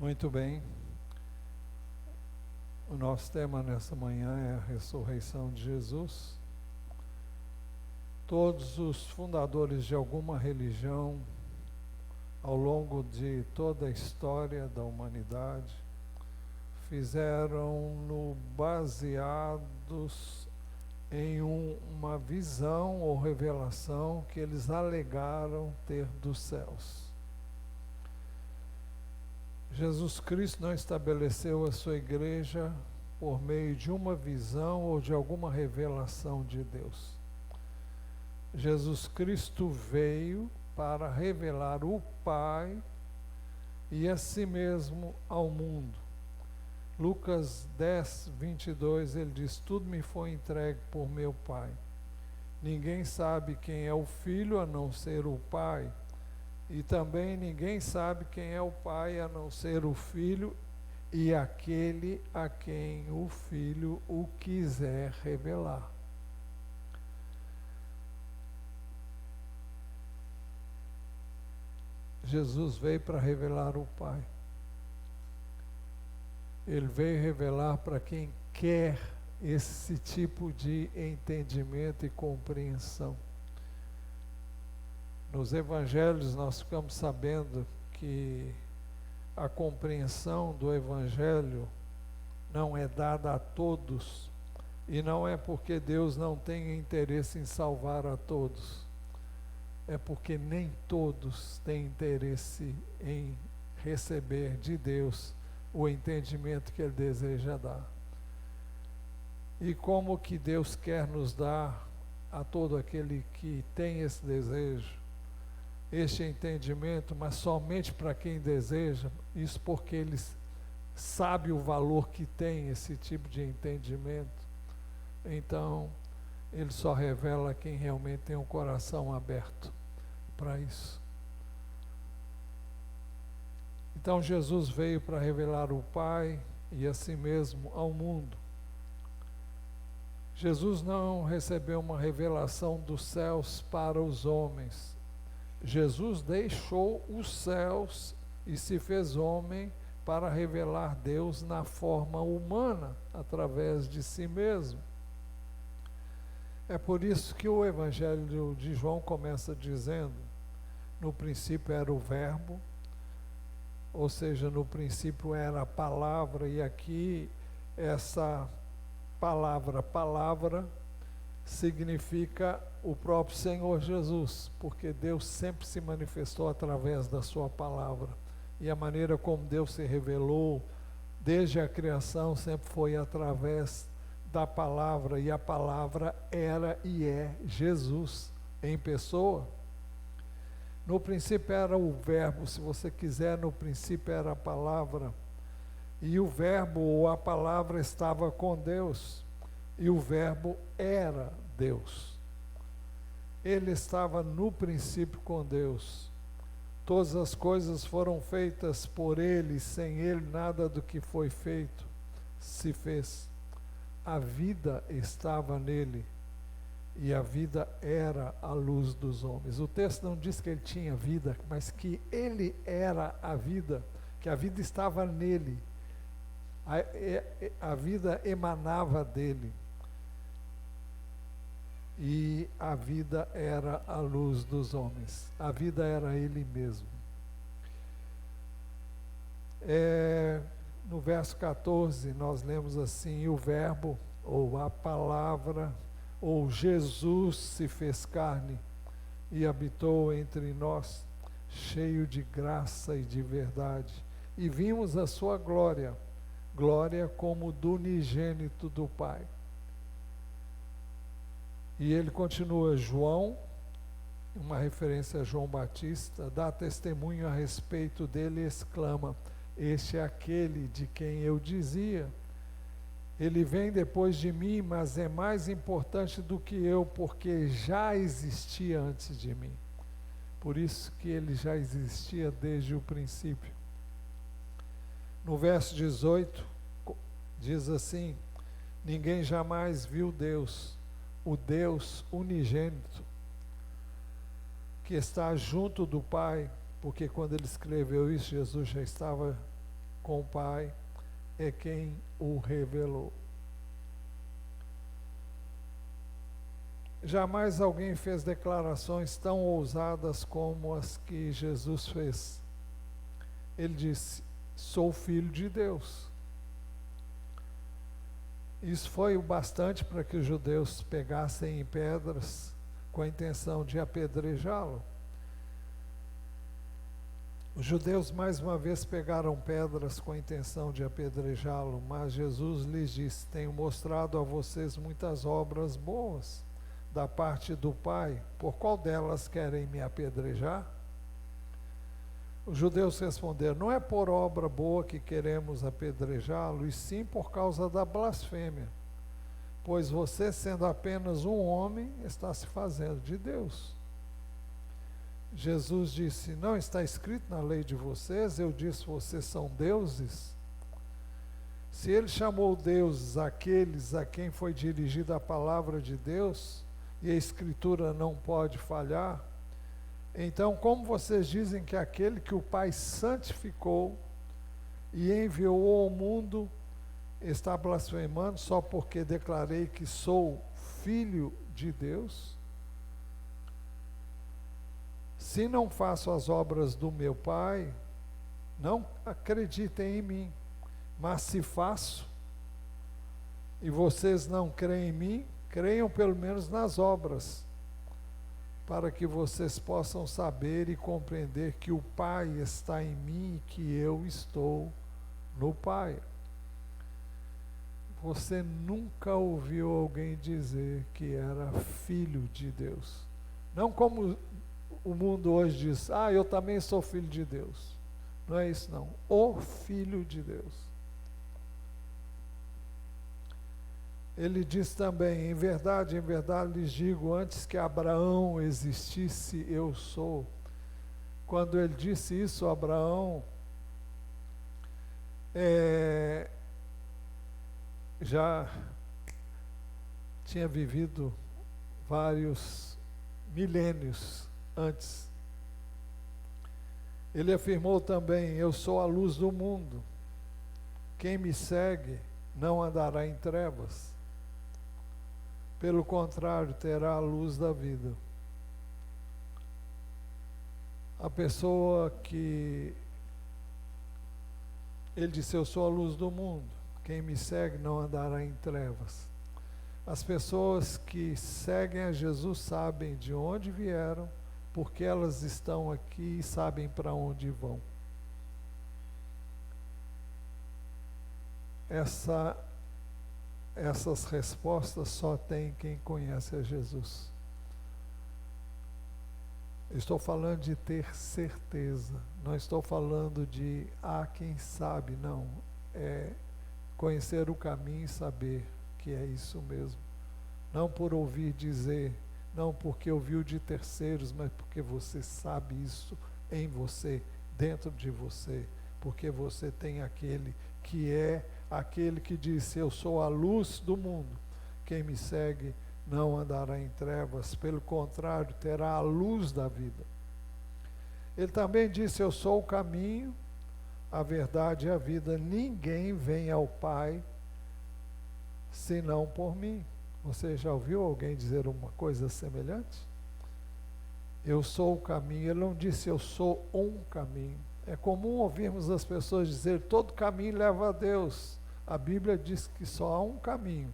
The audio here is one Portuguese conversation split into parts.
Muito bem. O nosso tema nessa manhã é a ressurreição de Jesus. Todos os fundadores de alguma religião, ao longo de toda a história da humanidade, fizeram-no baseados em uma visão ou revelação que eles alegaram ter dos céus. Jesus Cristo não estabeleceu a sua igreja por meio de uma visão ou de alguma revelação de Deus. Jesus Cristo veio para revelar o Pai e a si mesmo ao mundo. Lucas 10, 22, ele diz: tudo me foi entregue por meu Pai. Ninguém sabe quem é o Filho a não ser o Pai. E também ninguém sabe quem é o Pai a não ser o Filho e aquele a quem o Filho o quiser revelar. Jesus veio para revelar o Pai. Ele veio revelar para quem quer esse tipo de entendimento e compreensão. Nos evangelhos nós ficamos sabendo que a compreensão do evangelho não é dada a todos, e não é porque Deus não tem interesse em salvar a todos, é porque nem todos têm interesse em receber de Deus o entendimento que Ele deseja dar. E como que Deus quer nos dar a todo aquele que tem esse desejo, este entendimento, mas somente para quem deseja, isso porque Ele sabe o valor que tem esse tipo de entendimento. Então, Ele só revela a quem realmente tem um coração aberto para isso. Então, Jesus veio para revelar o Pai e a si mesmo ao mundo. Jesus não recebeu uma revelação dos céus para os homens. Jesus deixou os céus e se fez homem para revelar Deus na forma humana, através de si mesmo. É por isso que o Evangelho de João começa dizendo: no princípio era o Verbo, ou seja, no princípio era a palavra, e aqui essa palavra significa o próprio Senhor Jesus, porque Deus sempre se manifestou através da sua palavra, e a maneira como Deus se revelou desde a criação sempre foi através da palavra, e a palavra era e é Jesus em pessoa. No princípio era o Verbo, se você quiser, no princípio era a palavra, e o Verbo ou a palavra estava com Deus, e o Verbo era Deus. Ele estava no princípio com Deus. Todas as coisas foram feitas por Ele, sem Ele nada do que foi feito se fez. A vida estava nele, e a vida era a luz dos homens. O texto não diz que ele tinha vida, mas que ele era a vida, que a vida estava nele. A vida emanava dele. E a vida era a luz dos homens. A vida era ele mesmo. No verso 14 nós lemos assim: e o Verbo, ou a palavra, ou Jesus se fez carne e habitou entre nós, cheio de graça e de verdade. E vimos a sua glória, glória como do unigênito do Pai. E ele continua: João, uma referência a João Batista, dá testemunho a respeito dele e exclama: este é aquele de quem eu dizia, ele vem depois de mim, mas é mais importante do que eu, porque já existia antes de mim. Por isso que ele já existia desde o princípio. No verso 18, diz assim: ninguém jamais viu Deus, o Deus unigênito, que está junto do Pai, porque quando ele escreveu isso, Jesus já estava com o Pai é quem o revelou. Jamais alguém fez declarações tão ousadas como as que Jesus fez. Ele disse: sou filho de Deus. Isso foi o bastante para que os judeus pegassem em pedras com a intenção de apedrejá-lo. Os judeus mais uma vez pegaram pedras com a intenção de apedrejá-lo, mas Jesus lhes disse: tenho mostrado a vocês muitas obras boas da parte do Pai, por qual delas querem me apedrejar? Os judeus responderam: não é por obra boa que queremos apedrejá-lo, e sim por causa da blasfêmia, pois você, sendo apenas um homem, está se fazendo de Deus. Jesus disse: não está escrito na lei de vocês, eu disse, vocês são deuses? Se ele chamou deuses aqueles a quem foi dirigida a palavra de Deus, e a Escritura não pode falhar, então como vocês dizem que aquele que o Pai santificou e enviou ao mundo está blasfemando só porque declarei que sou filho de Deus? Se não faço as obras do meu Pai, não acreditem em mim, mas se faço, e vocês não creem em mim, creiam pelo menos nas obras, para que vocês possam saber e compreender que o Pai está em mim e que eu estou no Pai. Você nunca ouviu alguém dizer que era filho de Deus. Não como o mundo hoje diz: ah, eu também sou filho de Deus. Não é isso não. O Filho de Deus. Ele diz também: em verdade lhes digo, antes que Abraão existisse, eu sou. Quando ele disse isso, Abraão já tinha vivido vários milênios antes. Ele afirmou também: eu sou a luz do mundo. Quem me segue não andará em trevas. Pelo contrário, terá a luz da vida. A pessoa que... Ele disse: eu sou a luz do mundo. Quem me segue não andará em trevas. As pessoas que seguem a Jesus sabem de onde vieram, porque elas estão aqui e sabem para onde vão. Essas respostas só tem quem conhece a Jesus. Estou falando de ter certeza, não estou falando de quem sabe, não. É conhecer o caminho e saber que é isso mesmo. Não por ouvir dizer, não porque ouviu de terceiros, mas porque você sabe isso em você, dentro de você, porque você tem aquele que disse: eu sou a luz do mundo, quem me segue não andará em trevas, pelo contrário, terá a luz da vida. Ele também disse: eu sou o caminho, a verdade e a vida, ninguém vem ao Pai senão por mim. Você já ouviu alguém dizer uma coisa semelhante? Eu sou o caminho. Ele não disse: eu sou um caminho. É comum ouvirmos as pessoas dizer: todo caminho leva a Deus. A Bíblia diz que só há um caminho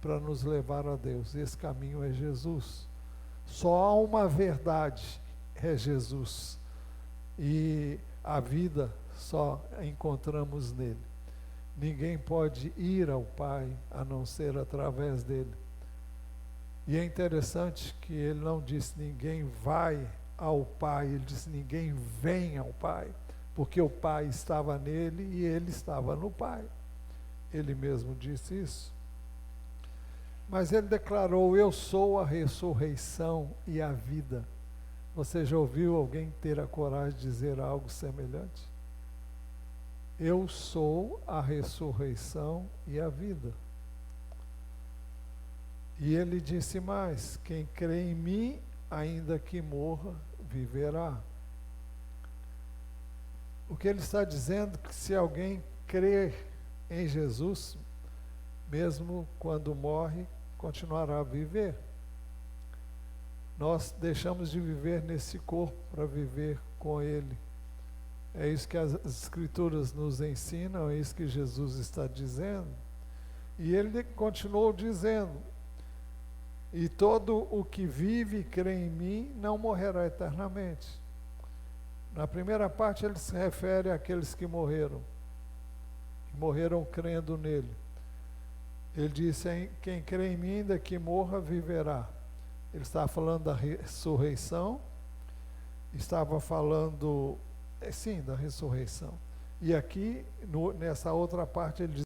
para nos levar a Deus. Esse caminho é Jesus. Só há uma verdade, é Jesus. E a vida só encontramos nele. Ninguém pode ir ao Pai a não ser através dele. E é interessante que ele não disse ninguém vai ao Pai, ele disse ninguém vem ao Pai, porque o Pai estava nele e ele estava no Pai. Ele mesmo disse isso. Mas ele declarou: eu sou a ressurreição e a vida. Você já ouviu alguém ter a coragem de dizer algo semelhante? Eu sou a ressurreição e a vida. E ele disse mais: quem crê em mim, ainda que morra, viverá. O que ele está dizendo é que se alguém crer em Jesus, mesmo quando morre, continuará a viver. Nós deixamos de viver nesse corpo para viver com Ele. É isso que as Escrituras nos ensinam, é isso que Jesus está dizendo. E Ele continuou dizendo: e todo o que vive e crê em mim não morrerá eternamente. Na primeira parte ele se refere àqueles que morreram crendo nele. Ele disse: quem crê em mim, ainda que morra, viverá. Ele estava falando da ressurreição, estava falando, sim, da ressurreição. E aqui, nessa outra parte, ele diz: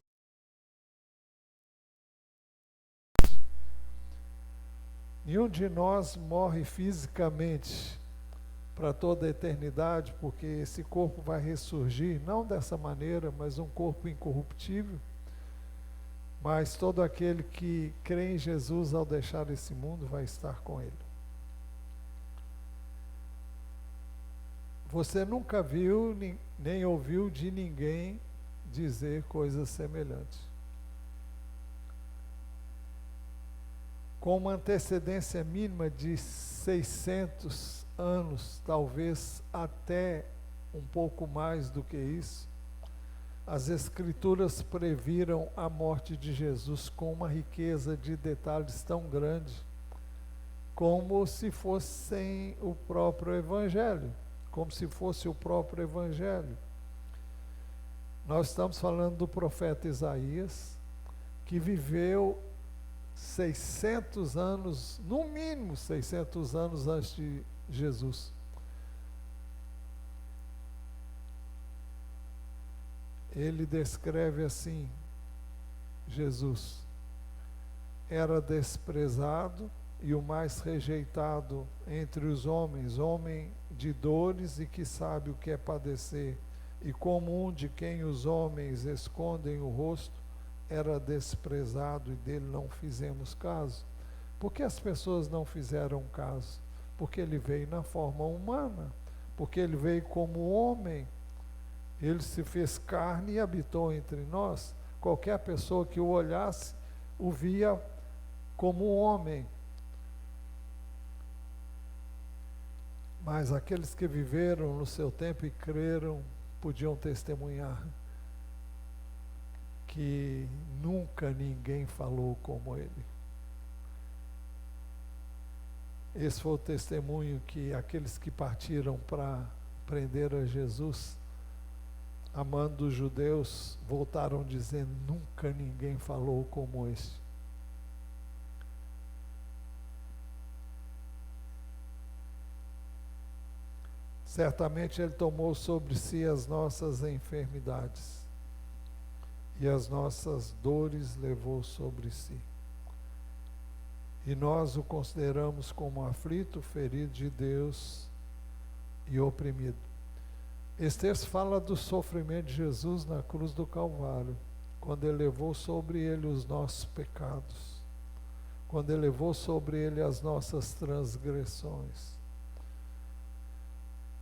nenhum de nós morre fisicamente para toda a eternidade, porque esse corpo vai ressurgir, não dessa maneira, mas um corpo incorruptível. Mas todo aquele que crê em Jesus ao deixar esse mundo vai estar com Ele. Você nunca viu, nem ouviu de ninguém dizer coisas semelhantes. Com uma antecedência mínima de 600 anos, talvez até um pouco mais do que isso, as Escrituras previram a morte de Jesus com uma riqueza de detalhes tão grande, como se fossem o próprio Evangelho, como se fosse o próprio Evangelho. Nós estamos falando do profeta Isaías, que viveu 600 anos, no mínimo 600 anos antes de Jesus. Ele descreve assim: Jesus era desprezado e o mais rejeitado entre os homens, homem de dores e que sabe o que é padecer, e como um de quem os homens escondem o rosto, era desprezado e dele não fizemos caso. Por que as pessoas não fizeram caso? Porque ele veio na forma humana, porque ele veio como homem. Ele se fez carne e habitou entre nós. Qualquer pessoa que o olhasse, o via como um homem. Mas aqueles que viveram no seu tempo e creram, podiam testemunhar que nunca ninguém falou como ele. Esse foi o testemunho que aqueles que partiram para prender a Jesus, amando os judeus, voltaram dizendo: nunca ninguém falou como este. Certamente ele tomou sobre si as nossas enfermidades e as nossas dores levou sobre si. E nós o consideramos como aflito, ferido de Deus e oprimido. Esse texto fala do sofrimento de Jesus na cruz do Calvário, quando ele levou sobre ele os nossos pecados, quando ele levou sobre ele as nossas transgressões.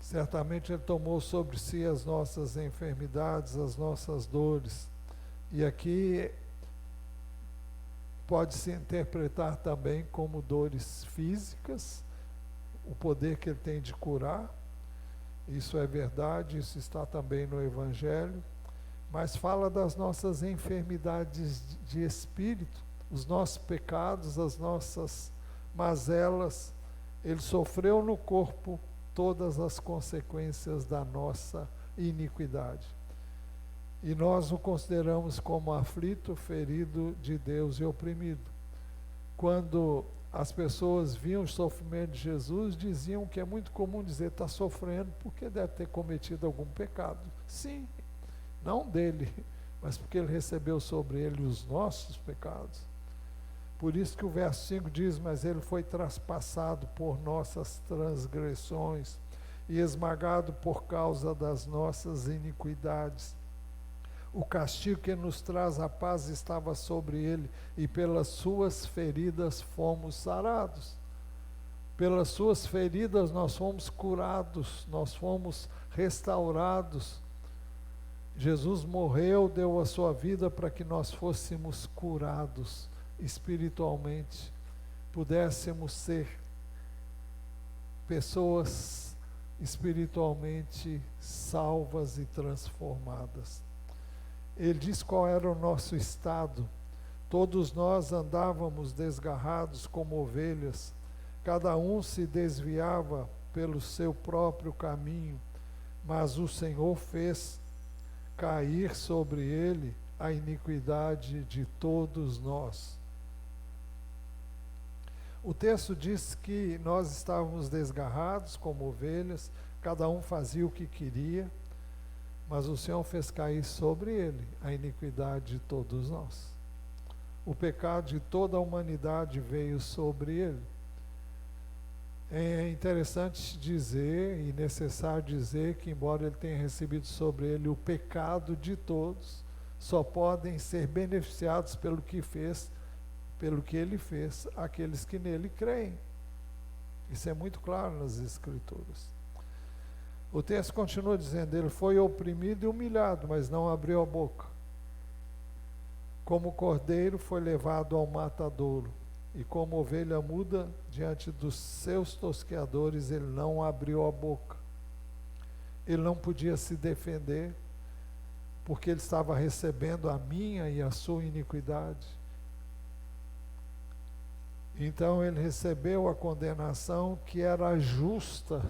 Certamente ele tomou sobre si as nossas enfermidades, as nossas dores. E aqui pode-se interpretar também como dores físicas, o poder que ele tem de curar. Isso é verdade, isso está também no Evangelho, mas fala das nossas enfermidades de espírito, os nossos pecados, as nossas mazelas. Ele sofreu no corpo todas as consequências da nossa iniquidade. E nós o consideramos como aflito, ferido de Deus e oprimido. Quando as pessoas viam o sofrimento de Jesus, diziam que é muito comum dizer: está sofrendo porque deve ter cometido algum pecado. Sim, não dele, mas porque ele recebeu sobre ele os nossos pecados. Por isso que o verso 5 diz: mas ele foi traspassado por nossas transgressões e esmagado por causa das nossas iniquidades. O castigo que nos traz a paz estava sobre ele, e pelas suas feridas fomos sarados. Pelas suas feridas nós fomos curados, nós fomos restaurados, Jesus morreu, deu a sua vida para que nós fôssemos curados espiritualmente, pudéssemos ser pessoas espiritualmente salvas e transformadas. Ele diz qual era o nosso estado. Todos nós andávamos desgarrados como ovelhas, cada um se desviava pelo seu próprio caminho, mas o Senhor fez cair sobre ele a iniquidade de todos nós. O texto diz que nós estávamos desgarrados como ovelhas, cada um fazia o que queria, mas o Senhor fez cair sobre ele a iniquidade de todos nós. O pecado de toda a humanidade veio sobre ele. É interessante dizer e necessário dizer que, embora ele tenha recebido sobre ele o pecado de todos, só podem ser beneficiados pelo que ele fez, aqueles que nele creem. Isso é muito claro nas Escrituras. O texto continua dizendo: ele foi oprimido e humilhado, mas não abriu a boca. Como cordeiro foi levado ao matadouro, e como ovelha muda diante dos seus tosqueadores, ele não abriu a boca. Ele não podia se defender, porque ele estava recebendo a minha e a sua iniquidade. Então ele recebeu a condenação que era justa,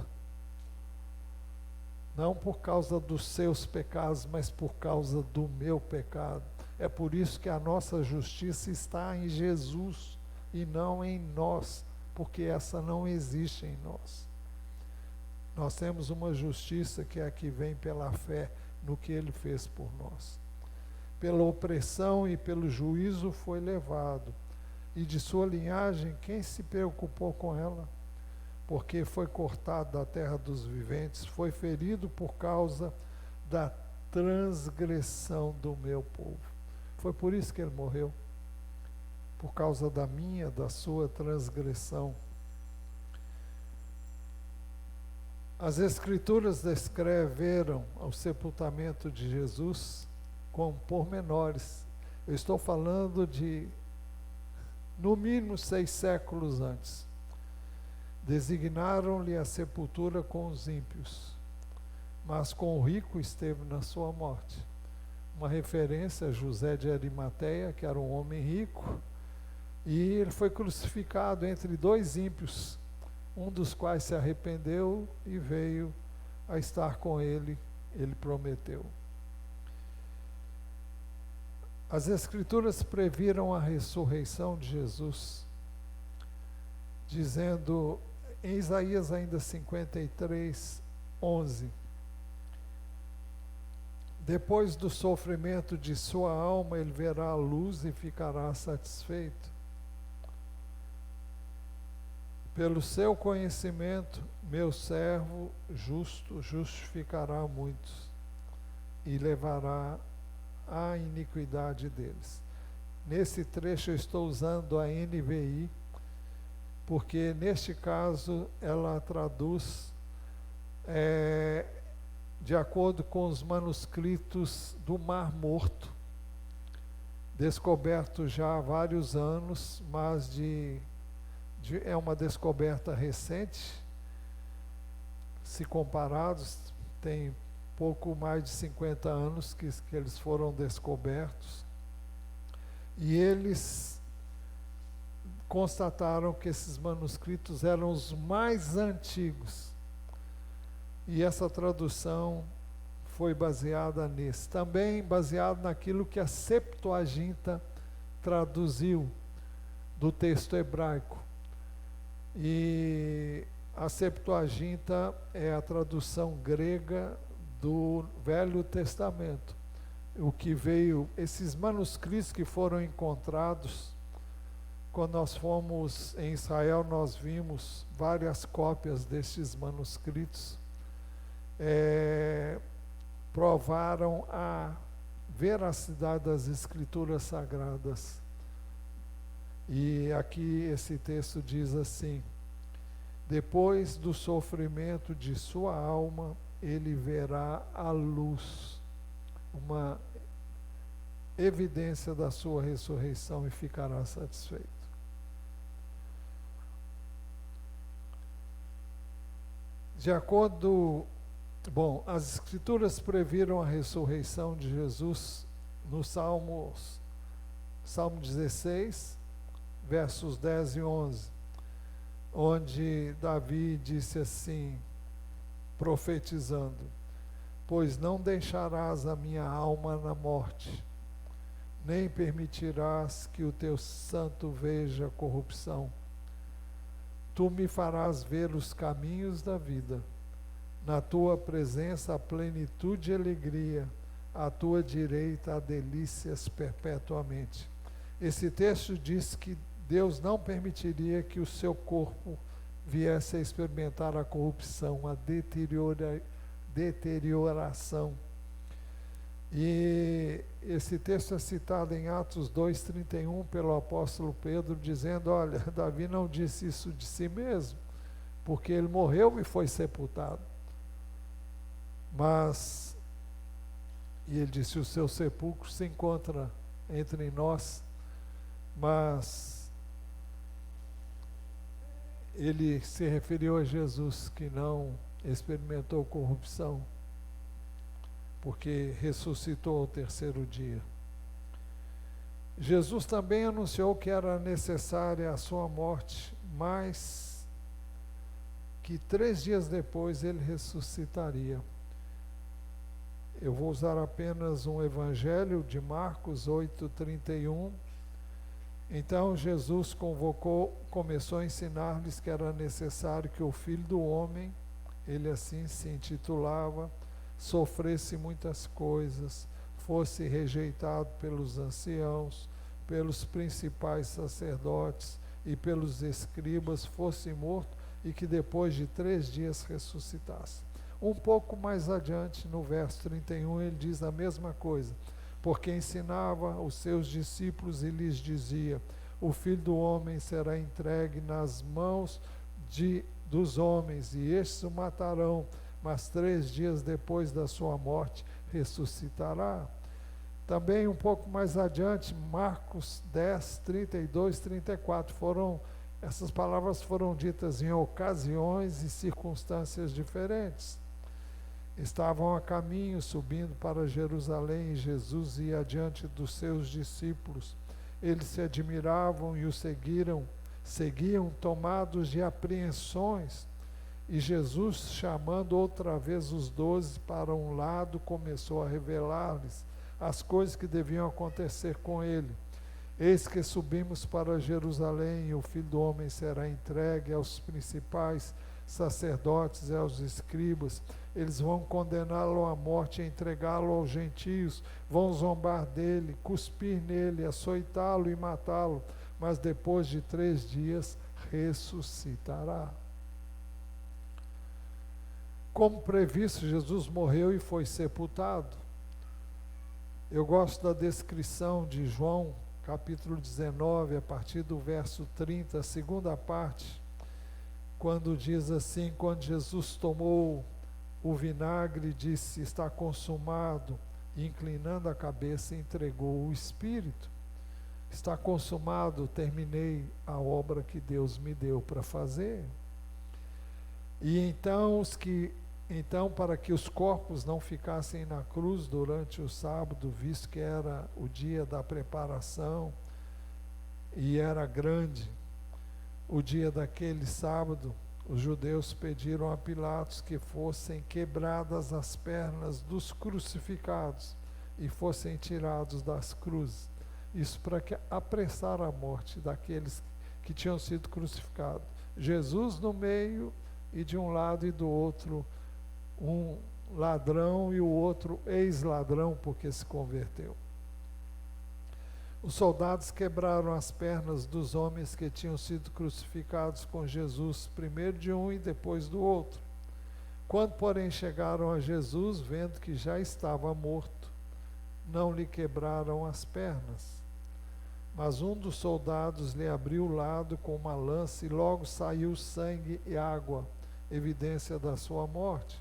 não por causa dos seus pecados, mas por causa do meu pecado. É por isso que a nossa justiça está em Jesus e não em nós, porque essa não existe em nós. Nós temos uma justiça que é a que vem pela fé no que ele fez por nós. Pela opressão e pelo juízo foi levado, e de sua linhagem quem se preocupou com ela? Porque foi cortado da terra dos viventes, foi ferido por causa da transgressão do meu povo. Foi por isso que ele morreu, por causa da minha, da sua transgressão. As Escrituras descreveram o sepultamento de Jesus com pormenores. Eu estou falando de, no mínimo, 6 séculos antes. Designaram-lhe a sepultura com os ímpios, mas com o rico esteve na sua morte. Uma referência a José de Arimateia, que era um homem rico, e ele foi crucificado entre 2 ímpios, um dos quais se arrependeu e veio a estar com ele, ele prometeu. As Escrituras previram a ressurreição de Jesus, dizendo em Isaías ainda 53, 11: depois do sofrimento de sua alma, ele verá a luz e ficará satisfeito. Pelo seu conhecimento, meu servo justo justificará muitos e levará a iniquidade deles. Nesse trecho eu estou usando a NVI, porque neste caso ela traduz de acordo com os manuscritos do Mar Morto, descoberto já há vários anos, mas é uma descoberta recente. Se comparados, tem pouco mais de 50 anos que eles foram descobertos, e eles constataram que esses manuscritos eram os mais antigos, e essa tradução foi baseada nesse, também baseado naquilo que a Septuaginta traduziu do texto hebraico. E a Septuaginta é a tradução grega do Velho Testamento. O que veio, esses manuscritos que foram encontrados, quando nós fomos em Israel, nós vimos várias cópias destes manuscritos, provaram a veracidade das Escrituras Sagradas. E aqui esse texto diz assim: depois do sofrimento de sua alma, ele verá a luz uma evidência da sua ressurreição e ficará satisfeito. De acordo, as Escrituras previram a ressurreição de Jesus no Salmo 16, versos 10 e 11, onde Davi disse assim, profetizando: pois não deixarás a minha alma na morte, nem permitirás que o teu santo veja corrupção. Tu me farás ver os caminhos da vida. Na tua presença a plenitude e alegria, à tua direita há delícias perpetuamente. Esse texto diz que Deus não permitiria que o seu corpo viesse a experimentar a corrupção, a deterioração. E esse texto é citado em Atos 2:31 pelo apóstolo Pedro, dizendo: olha, Davi não disse isso de si mesmo, porque ele morreu e foi sepultado. E ele disse: o seu sepulcro se encontra entre nós, mas ele se referiu a Jesus, que não experimentou corrupção, porque ressuscitou ao terceiro dia. Jesus também anunciou que era necessária a sua morte, mas que 3 dias depois ele ressuscitaria. Eu vou usar apenas um evangelho de Marcos 8:31. Então Jesus começou a ensinar-lhes que era necessário que o Filho do Homem, ele assim se intitulava, sofresse muitas coisas, fosse rejeitado pelos anciãos, pelos principais sacerdotes e pelos escribas, fosse morto e que depois de 3 dias ressuscitasse. Um pouco mais adiante, no verso 31, ele diz a mesma coisa, porque ensinava os seus discípulos e lhes dizia: o Filho do Homem será entregue nas mãos dos homens, e estes o matarão, mas 3 dias depois da sua morte ressuscitará. Também um pouco mais adiante, Marcos 10, 32, 34, essas palavras foram ditas em ocasiões e circunstâncias diferentes. Estavam a caminho, subindo para Jerusalém, e Jesus ia adiante dos seus discípulos. Eles se admiravam e o seguiam tomados de apreensões. E Jesus, chamando outra vez os 12 para um lado, começou a revelar-lhes as coisas que deviam acontecer com ele. Eis que subimos para Jerusalém, e o Filho do Homem será entregue aos principais sacerdotes e aos escribas. Eles vão condená-lo à morte e entregá-lo aos gentios, vão zombar dele, cuspir nele, açoitá-lo e matá-lo, mas depois de 3 dias ressuscitará. Como previsto, Jesus morreu e foi sepultado. Eu gosto da descrição de João, capítulo 19, a partir do verso 30, a segunda parte, quando diz assim: quando Jesus tomou o vinagre, disse: está consumado, e inclinando a cabeça, entregou o Espírito. Está consumado, terminei a obra que Deus me deu para fazer. E então, para que os corpos não ficassem na cruz durante o sábado, visto que era o dia da preparação, e era grande o dia daquele sábado, os judeus pediram a Pilatos que fossem quebradas as pernas dos crucificados e fossem tirados das cruzes. Isso para apressar a morte daqueles que tinham sido crucificados. Jesus no meio, e de um lado e do outro um ladrão e o outro ex-ladrão, porque se converteu. Os soldados quebraram as pernas dos homens que tinham sido crucificados com Jesus, primeiro de um e depois do outro. Quando, porém, chegaram a Jesus, vendo que já estava morto, não lhe quebraram as pernas. Mas um dos soldados lhe abriu o lado com uma lança, e logo saiu sangue e água, evidência da sua morte.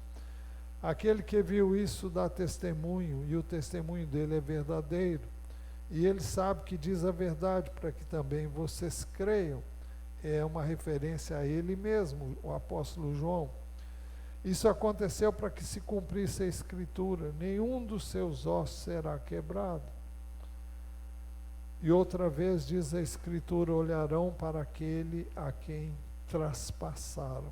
Aquele que viu isso dá testemunho, e o testemunho dele é verdadeiro. E ele sabe que diz a verdade para que também vocês creiam. É uma referência a ele mesmo, o apóstolo João. Isso aconteceu para que se cumprisse a Escritura: nenhum dos seus ossos será quebrado. E outra vez diz a Escritura: olharão para aquele a quem traspassaram.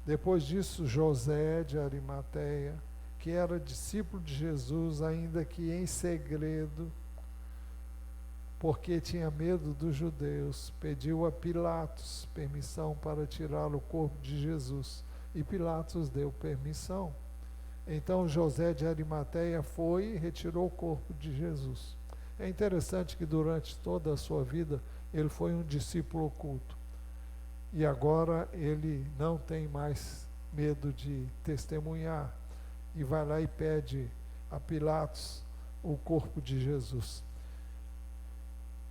Depois disso, José de Arimateia, que era discípulo de Jesus, ainda que em segredo, porque tinha medo dos judeus, pediu a Pilatos permissão para tirar o corpo de Jesus. E Pilatos deu permissão. Então José de Arimateia foi e retirou o corpo de Jesus. É interessante que durante toda a sua vida ele foi um discípulo oculto. E agora ele não tem mais medo de testemunhar. E vai lá e pede a Pilatos o corpo de Jesus.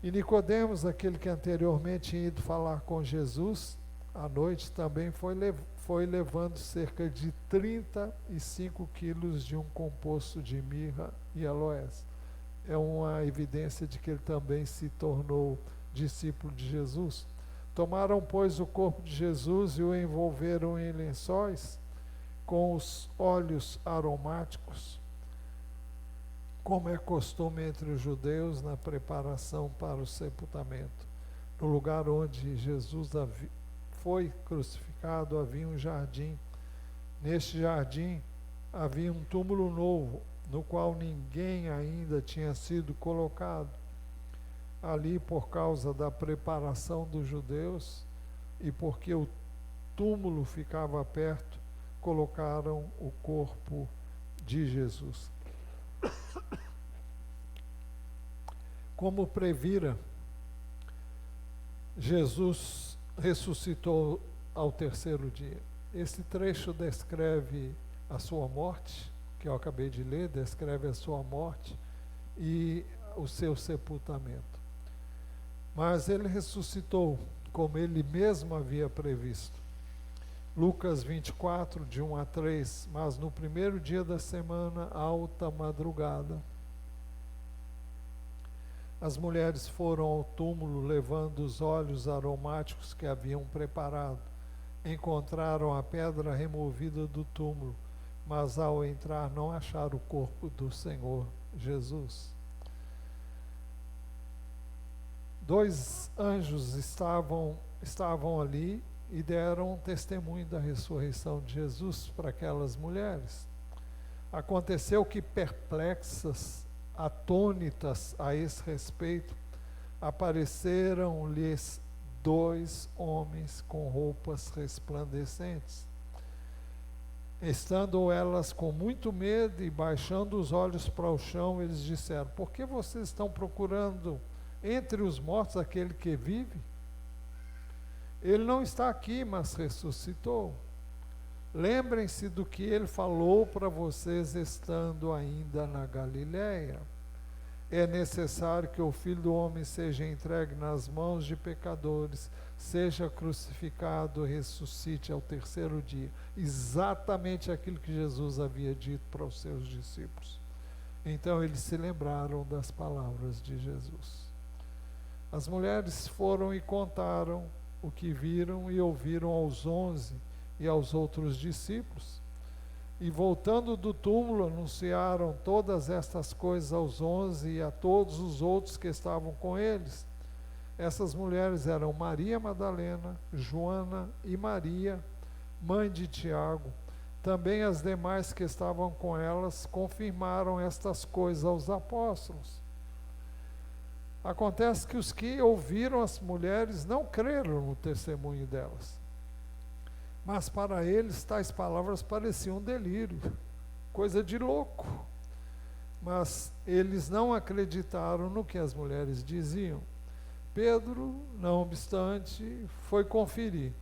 E Nicodemos, aquele que anteriormente tinha ido falar com Jesus, à noite também foi levando cerca de 35 quilos de um composto de mirra e aloés. É uma evidência de que ele também se tornou discípulo de Jesus. Tomaram, pois, o corpo de Jesus e o envolveram em lençóis com os óleos aromáticos, como é costume entre os judeus na preparação para o sepultamento. No lugar onde Jesus foi crucificado havia um jardim. Neste jardim havia um túmulo novo, no qual ninguém ainda tinha sido colocado. Ali, por causa da preparação dos judeus e porque o túmulo ficava perto, colocaram o corpo de Jesus. Como previra, Jesus ressuscitou ao terceiro dia. Esse trecho descreve a sua morte, que eu acabei de ler, descreve a sua morte e o seu sepultamento. Mas ele ressuscitou, como ele mesmo havia previsto. Lucas 24, de 1 a 3, mas no primeiro dia da semana, alta madrugada, as mulheres foram ao túmulo levando os óleos aromáticos que haviam preparado. Encontraram a pedra removida do túmulo, mas ao entrar não acharam o corpo do Senhor Jesus. 2 anjos estavam ali e deram testemunho da ressurreição de Jesus para aquelas mulheres. Aconteceu que, perplexas, atônitas a esse respeito, apareceram-lhes 2 homens com roupas resplandecentes. Estando elas com muito medo e baixando os olhos para o chão, eles disseram: por que vocês estão procurando entre os mortos aquele que vive? Ele não está aqui, mas ressuscitou. Lembrem-se do que ele falou para vocês estando ainda na Galiléia. É necessário que o Filho do Homem seja entregue nas mãos de pecadores, seja crucificado e ressuscite ao terceiro dia. Exatamente aquilo que Jesus havia dito para os seus discípulos. Então eles se lembraram das palavras de Jesus. As mulheres foram e contaram o que viram e ouviram aos 11 e aos outros discípulos. E voltando do túmulo, anunciaram todas estas coisas aos 11 e a todos os outros que estavam com eles. Essas mulheres eram Maria Madalena, Joana e Maria, mãe de Tiago. Também as demais que estavam com elas confirmaram estas coisas aos apóstolos. Acontece que os que ouviram as mulheres não creram no testemunho delas. Mas para eles tais palavras pareciam um delírio, coisa de louco. Mas eles não acreditaram no que as mulheres diziam. Pedro, não obstante, foi conferir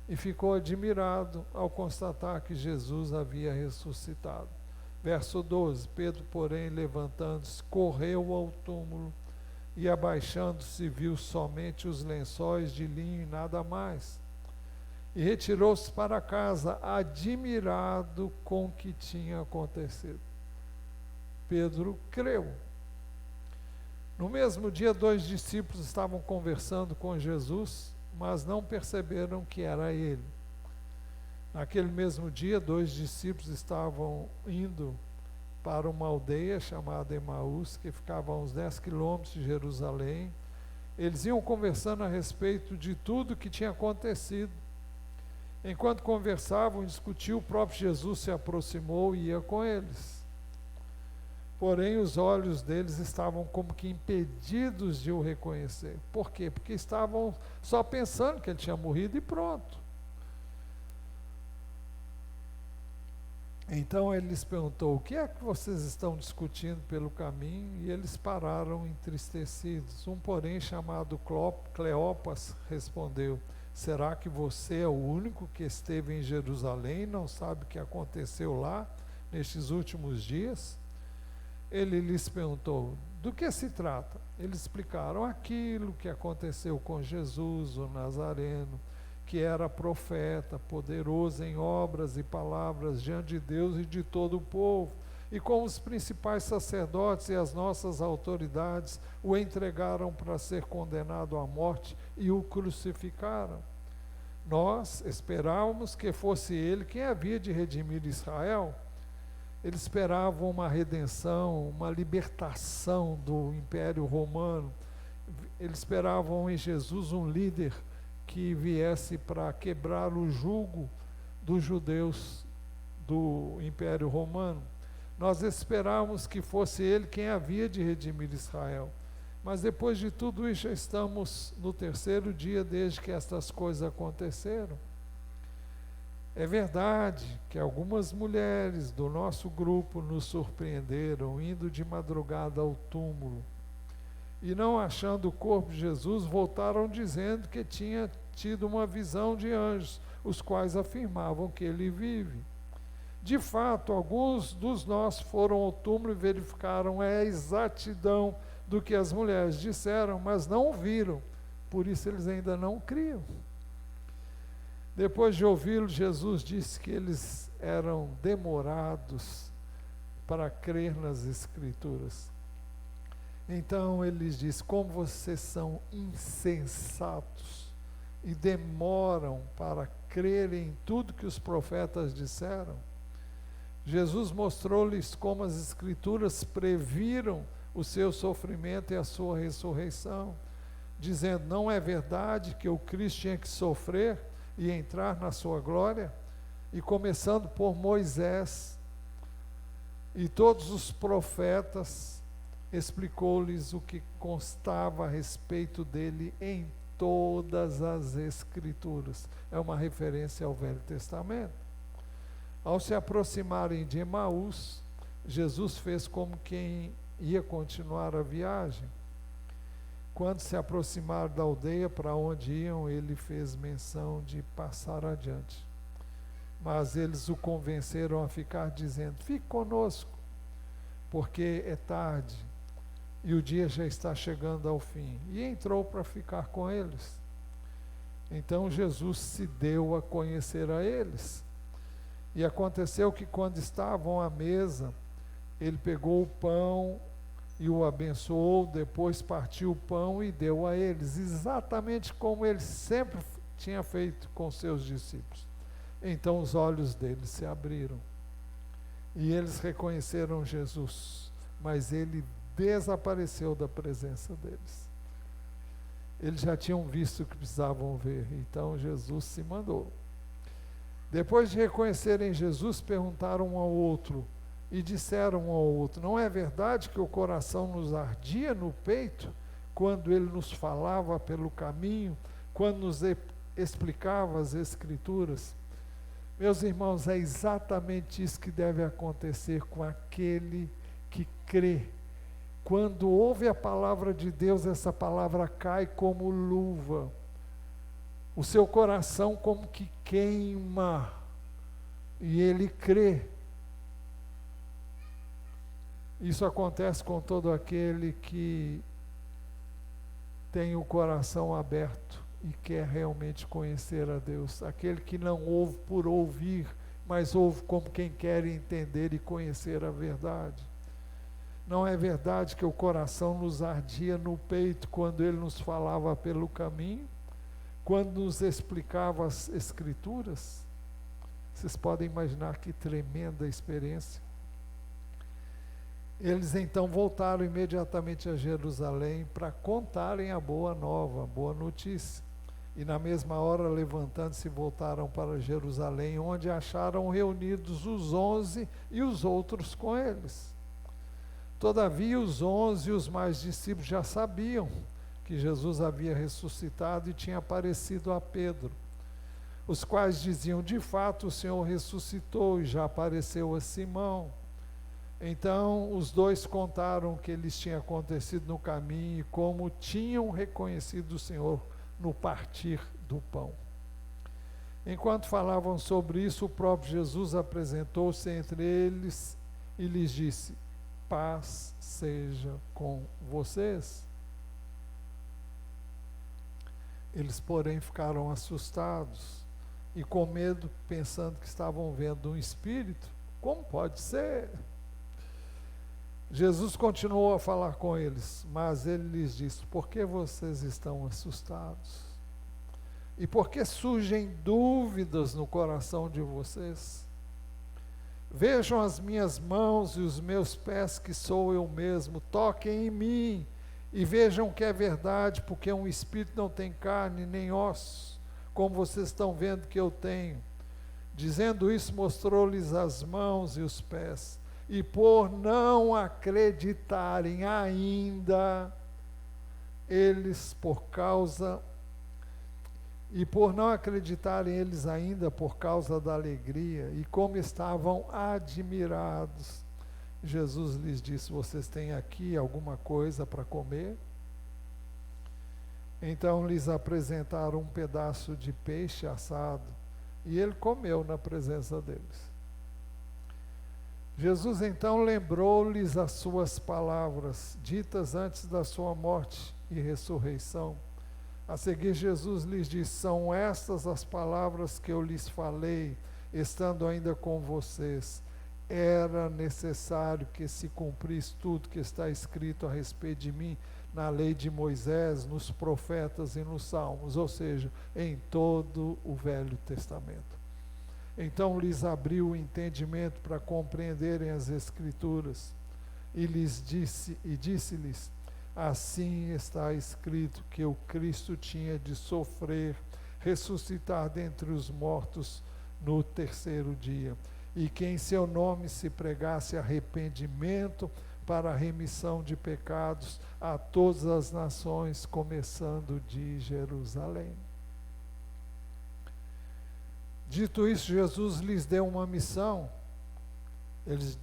e ficou admirado ao constatar que Jesus havia ressuscitado. Verso 12, Pedro, porém, levantando-se, correu ao túmulo e abaixando-se viu somente os lençóis de linho e nada mais. e retirou-se para casa, admirado com o que tinha acontecido. Pedro creu. No mesmo dia, 2 discípulos estavam conversando com Jesus, mas não perceberam que era ele. Naquele mesmo dia, 2 discípulos estavam indo para uma aldeia chamada Emaús, que ficava a uns 10 quilômetros de Jerusalém. Eles iam conversando a respeito de tudo que tinha acontecido. Enquanto conversavam e discutiam, o próprio Jesus se aproximou e ia com eles. Porém, os olhos deles estavam como que impedidos de o reconhecer. Por quê? Porque estavam só pensando que ele tinha morrido e pronto. Então ele lhes perguntou: o que é que vocês estão discutindo pelo caminho? E eles pararam entristecidos. Um, porém, chamado Cleopas, respondeu: será que você é o único que esteve em Jerusalém e não sabe o que aconteceu lá nestes últimos dias? Ele lhes perguntou: do que se trata? Eles explicaram aquilo que aconteceu com Jesus, o Nazareno, que era profeta, poderoso em obras e palavras diante de Deus e de todo o povo. E como os principais sacerdotes e as nossas autoridades o entregaram para ser condenado à morte e o crucificaram. Nós esperávamos que fosse ele quem havia de redimir Israel. Eles esperavam uma redenção, uma libertação do Império Romano. Eles esperavam em Jesus um líder que viesse para quebrar o jugo dos judeus do Império Romano. Nós esperávamos que fosse ele quem havia de redimir Israel. Mas depois de tudo isso, já estamos no 3º dia desde que estas coisas aconteceram. É verdade que algumas mulheres do nosso grupo nos surpreenderam indo de madrugada ao túmulo e, não achando o corpo de Jesus, voltaram dizendo que tinha tido uma visão de anjos, os quais afirmavam que ele vive. De fato, alguns dos nossos foram ao túmulo e verificaram a exatidão do que as mulheres disseram, mas não o viram, por isso eles ainda não criam. Depois de ouvi-lo, Jesus disse que eles eram demorados para crer nas Escrituras. Então ele lhes disse: como vocês são insensatos e demoram para crer em tudo que os profetas disseram. Jesus mostrou-lhes como as Escrituras previram o seu sofrimento e a sua ressurreição, dizendo: não é verdade que o Cristo tinha que sofrer e entrar na sua glória? E começando por Moisés e todos os profetas, explicou-lhes o que constava a respeito dele em todas as Escrituras. É uma referência ao Velho Testamento. Ao se aproximarem de Emaús, Jesus fez como quem ia continuar a viagem. Quando se aproximaram da aldeia para onde iam, ele fez menção de passar adiante. Mas eles o convenceram a ficar, dizendo: fique conosco, porque é tarde e o dia já está chegando ao fim. E entrou para ficar com eles. Então Jesus se deu a conhecer a eles. E aconteceu que, quando estavam à mesa, ele pegou o pão e o abençoou, depois partiu o pão e deu a eles, exatamente como ele sempre tinha feito com seus discípulos. Então os olhos deles se abriram e eles reconheceram Jesus, mas ele desapareceu da presença deles. Eles já tinham visto o que precisavam ver, então Jesus se mandou. Depois de reconhecerem Jesus, perguntaram um ao outro e disseram um ao outro: não é verdade que o coração nos ardia no peito quando ele nos falava pelo caminho, quando nos explicava as Escrituras? Meus irmãos, é exatamente isso que deve acontecer com aquele que crê. Quando ouve a palavra de Deus, essa palavra cai como luva. O seu coração como que queima, e ele crê. Isso acontece com todo aquele que tem o coração aberto e quer realmente conhecer a Deus. Aquele que não ouve por ouvir, mas ouve como quem quer entender e conhecer a verdade. Não é verdade que o coração nos ardia no peito quando ele nos falava pelo caminho, quando nos explicava as Escrituras? Vocês podem imaginar que tremenda experiência. Eles então voltaram imediatamente a Jerusalém para contarem a boa nova, a boa notícia. E na mesma hora, levantando-se, voltaram para Jerusalém, onde acharam reunidos os 11 e os outros com eles. Todavia, os 11 e os mais discípulos já sabiam que Jesus havia ressuscitado e tinha aparecido a Pedro, os quais diziam: de fato, o Senhor ressuscitou e já apareceu a Simão. Então, os dois contaram o que lhes tinha acontecido no caminho e como tinham reconhecido o Senhor no partir do pão. Enquanto falavam sobre isso, o próprio Jesus apresentou-se entre eles e lhes disse: paz seja com vocês. Eles, porém, ficaram assustados e com medo, pensando que estavam vendo um espírito. Como pode ser? Jesus continuou a falar com eles, mas ele lhes disse: por que vocês estão assustados? E por que surgem dúvidas no coração de vocês? Vejam as minhas mãos e os meus pés, que sou eu mesmo. Toquem em mim e vejam que é verdade, porque um espírito não tem carne nem ossos, como vocês estão vendo que eu tenho. Dizendo isso, mostrou-lhes as mãos e os pés. E por não acreditarem ainda, por causa da alegria, e como estavam admirados, Jesus lhes disse: vocês têm aqui alguma coisa para comer? Então lhes apresentaram um pedaço de peixe assado, e ele comeu na presença deles. Jesus então lembrou-lhes as suas palavras, ditas antes da sua morte e ressurreição. A seguir, Jesus lhes disse: são estas as palavras que eu lhes falei, estando ainda com vocês. Era necessário que se cumprisse tudo que está escrito a respeito de mim na lei de Moisés, nos profetas e nos salmos, ou seja, em todo o Velho Testamento. Então lhes abriu o entendimento para compreenderem as Escrituras, e disse-lhes: assim está escrito que o Cristo tinha de sofrer, ressuscitar dentre os mortos no terceiro dia, e que em seu nome se pregasse arrependimento para a remissão de pecados a todas as nações, começando de Jerusalém. Dito isso, Jesus lhes deu uma missão. Eles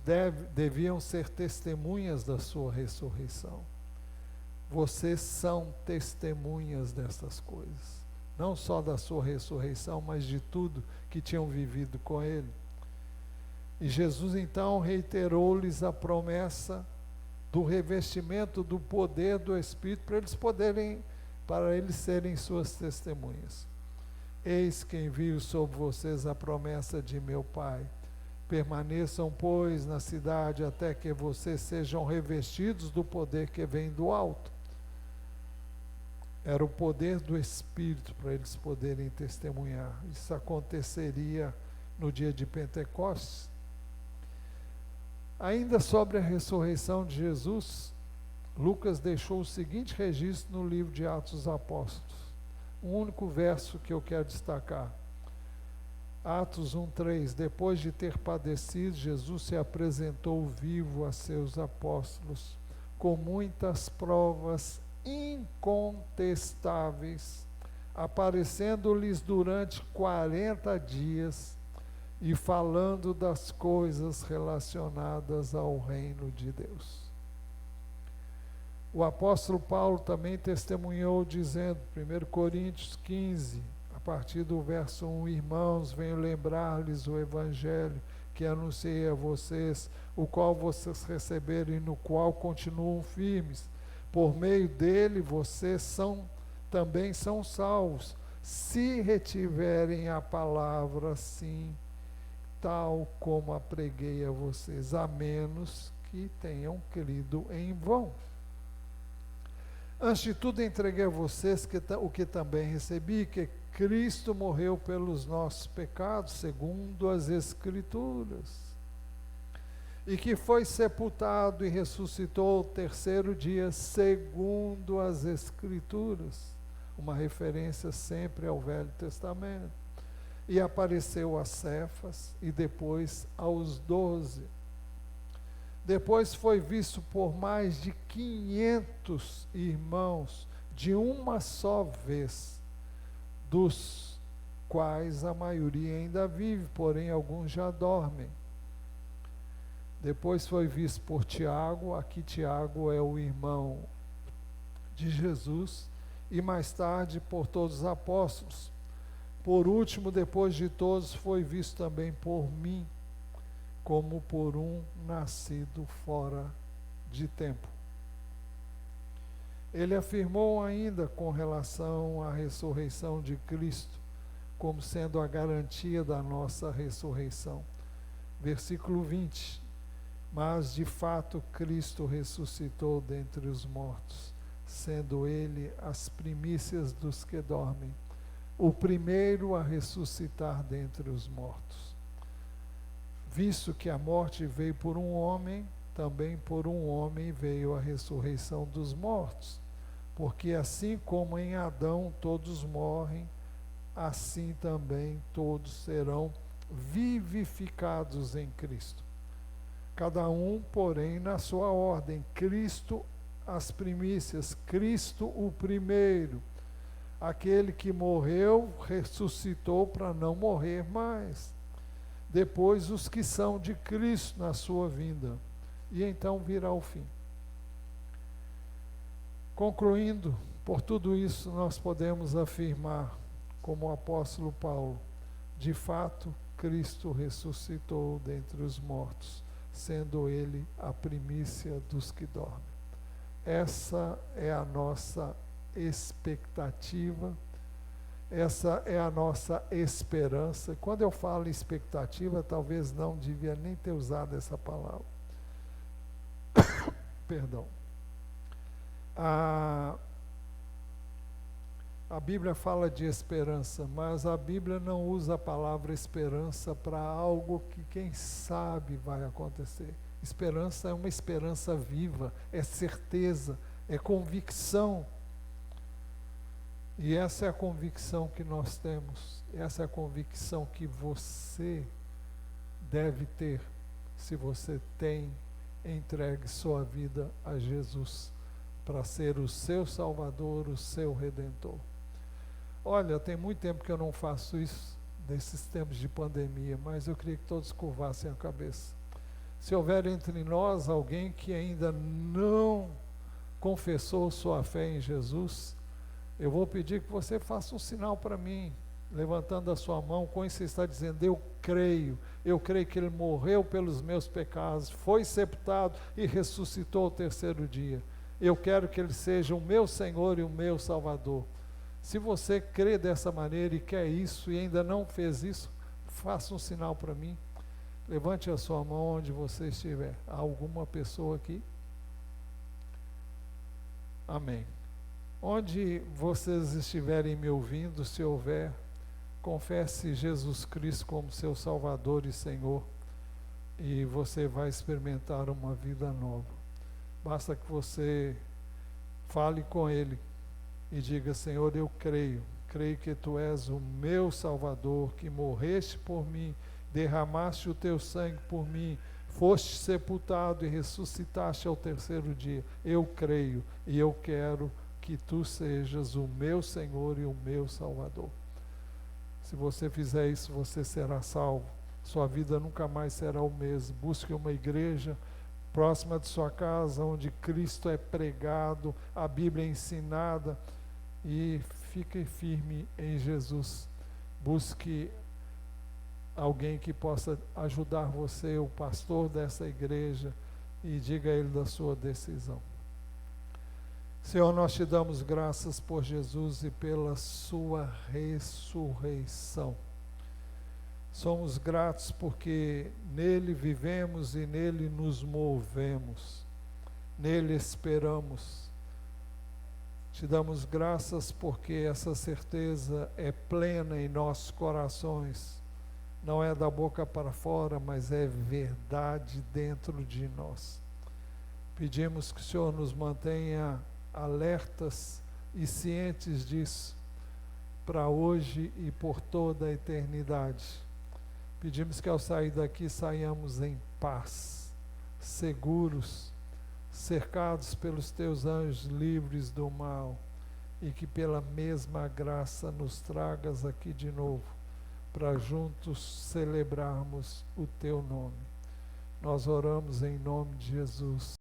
deviam ser testemunhas da sua ressurreição. Vocês são testemunhas dessas coisas, não só da sua ressurreição, mas de tudo que tinham vivido com ele. E Jesus então reiterou-lhes a promessa do revestimento do poder do Espírito para eles serem suas testemunhas. Eis que envio sobre vocês a promessa de meu Pai. Permaneçam, pois, na cidade até que vocês sejam revestidos do poder que vem do alto. Era o poder do Espírito para eles poderem testemunhar. Isso aconteceria no dia de Pentecostes. Ainda sobre a ressurreição de Jesus, Lucas deixou o seguinte registro no livro de Atos dos Apóstolos. Um único verso que eu quero destacar. Atos 1:3. Depois de ter padecido, Jesus se apresentou vivo a seus apóstolos, com muitas provas incontestáveis, aparecendo-lhes durante 40 dias e falando das coisas relacionadas ao reino de Deus. O apóstolo Paulo também testemunhou dizendo, 1 Coríntios 15, a partir do verso 1, irmãos, venho lembrar-lhes o evangelho que anunciei a vocês, o qual vocês receberam e no qual continuam firmes. Por meio dele vocês são também são salvos, se retiverem a palavra, sim, tal como a preguei a vocês, a menos que tenham crido em vão. Antes de tudo, entreguei a vocês o que também recebi, que Cristo morreu pelos nossos pecados, segundo as Escrituras, e que foi sepultado e ressuscitou ao terceiro dia, segundo as Escrituras, uma referência sempre ao Velho Testamento, e apareceu a Cefas e depois aos 12. Depois foi visto por mais de 500 irmãos de uma só vez, dos quais a maioria ainda vive, porém alguns já dormem. Depois foi visto por Tiago, aqui Tiago é o irmão de Jesus, e mais tarde por todos os apóstolos. Por último, depois de todos, foi visto também por mim, como por um nascido fora de tempo. Ele afirmou ainda com relação à ressurreição de Cristo, como sendo a garantia da nossa ressurreição. Versículo 20. Mas de fato Cristo ressuscitou dentre os mortos, sendo ele as primícias dos que dormem, o primeiro a ressuscitar dentre os mortos. Visto que a morte veio por um homem, também por um homem veio a ressurreição dos mortos. Porque assim como em Adão todos morrem, assim também todos serão vivificados em Cristo. Cada um, porém, na sua ordem. Cristo as primícias, Cristo o primeiro. Aquele que morreu, ressuscitou para não morrer mais. Depois os que são de Cristo na sua vinda. E então virá o fim. Concluindo, por tudo isso nós podemos afirmar, como o apóstolo Paulo, de fato Cristo ressuscitou dentre os mortos, sendo ele a primícia dos que dormem. Essa é a nossa expectativa, essa é a nossa esperança. Quando eu falo expectativa, talvez não devia nem ter usado essa palavra. Perdão. A Bíblia fala de esperança, mas a Bíblia não usa a palavra esperança para algo que quem sabe vai acontecer. Esperança é uma esperança viva, é certeza, é convicção. E essa é a convicção que nós temos, essa é a convicção que você deve ter, se você tem entregue sua vida a Jesus, para ser o seu Salvador, o seu Redentor. Olha, tem muito tempo que eu não faço isso, nesses tempos de pandemia, mas eu queria que todos curvassem a cabeça. Se houver entre nós alguém que ainda não confessou sua fé em Jesus, eu vou pedir que você faça um sinal para mim, levantando a sua mão, com isso você está dizendo: eu creio que Ele morreu pelos meus pecados, foi sepultado e ressuscitou ao terceiro dia. Eu quero que Ele seja o meu Senhor e o meu Salvador. Se você crê dessa maneira e quer isso e ainda não fez isso, faça um sinal para mim. Levante a sua mão onde você estiver. Há alguma pessoa aqui? Amém. Onde vocês estiverem me ouvindo, se houver, confesse Jesus Cristo como seu Salvador e Senhor, e você vai experimentar uma vida nova. Basta que você fale com Ele e diga: Senhor, eu creio que Tu és o meu Salvador, que morreste por mim, derramaste o Teu sangue por mim, foste sepultado e ressuscitaste ao terceiro dia. Eu creio e eu quero que Tu sejas o meu Senhor e o meu Salvador. Se você fizer isso, você será salvo. Sua vida nunca mais será o mesmo. Busque uma igreja próxima de sua casa, onde Cristo é pregado, a Bíblia é ensinada, e fique firme em Jesus. Busque alguém que possa ajudar você, o pastor dessa igreja, e diga a ele da sua decisão. Senhor, nós te damos graças por Jesus e pela sua ressurreição. Somos gratos porque nele vivemos e nele nos movemos, nele esperamos. Te damos graças porque essa certeza é plena em nossos corações. Não é da boca para fora, mas é verdade dentro de nós. Pedimos que o Senhor nos mantenha alertas e cientes disso, para hoje e por toda a eternidade. Pedimos que ao sair daqui saiamos em paz, seguros, cercados pelos teus anjos livres do mal, e que pela mesma graça nos tragas aqui de novo, para juntos celebrarmos o teu nome. Nós oramos em nome de Jesus.